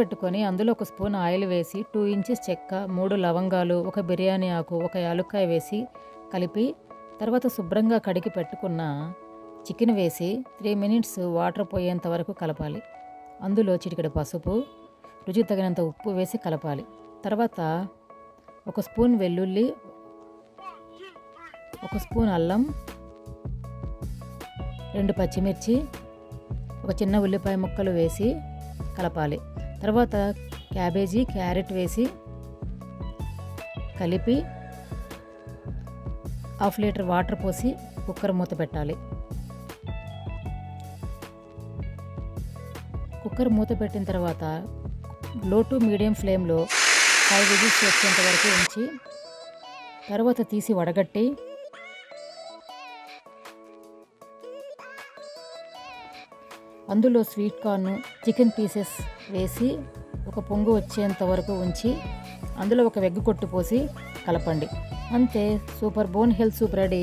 పెట్టుకొని అందులో ఒక స్పూన్ ఆయిల్ వేసి 2 ఇంచెస్ చెక్క, 3 లవంగాలు, ఒక బిర్యానీ ఆకు, ఒక యాలుక్కాయ వేసి కలిపి తర్వాత శుభ్రంగా కడిగి పెట్టుకున్న చికెన్ వేసి 3 మినిట్స్ వాటర్ పోయేంత వరకు కలపాలి. అందులో చిటికెడు పసుపు, రుచికి తగినంత ఉప్పు వేసి కలపాలి. తర్వాత ఒక స్పూన్ వెల్లుల్లి, ఒక స్పూన్ అల్లం, 2 పచ్చిమిర్చి, ఒక చిన్న ఉల్లిపాయ ముక్కలు వేసి కలపాలి. తర్వాత క్యాబేజీ, క్యారెట్ వేసి కలిపి 1/2 లీటర్ వాటర్ పోసి కుక్కర్ మూత పెట్టాలి. కుక్కర్ మూత పెట్టిన తర్వాత లో టు మీడియం ఫ్లేమ్లో 5 విజిల్స్ వచ్చేంత వరకు ఉంచి తర్వాత తీసి వడగట్టి అందులో స్వీట్ కార్న్, చికెన్ పీసెస్ వేసి ఒక పొంగు వచ్చేంత వరకు ఉంచి అందులో ఒక ఎగ్ కొట్టి పోసి కలపండి. అంతే, super bone health soup ready.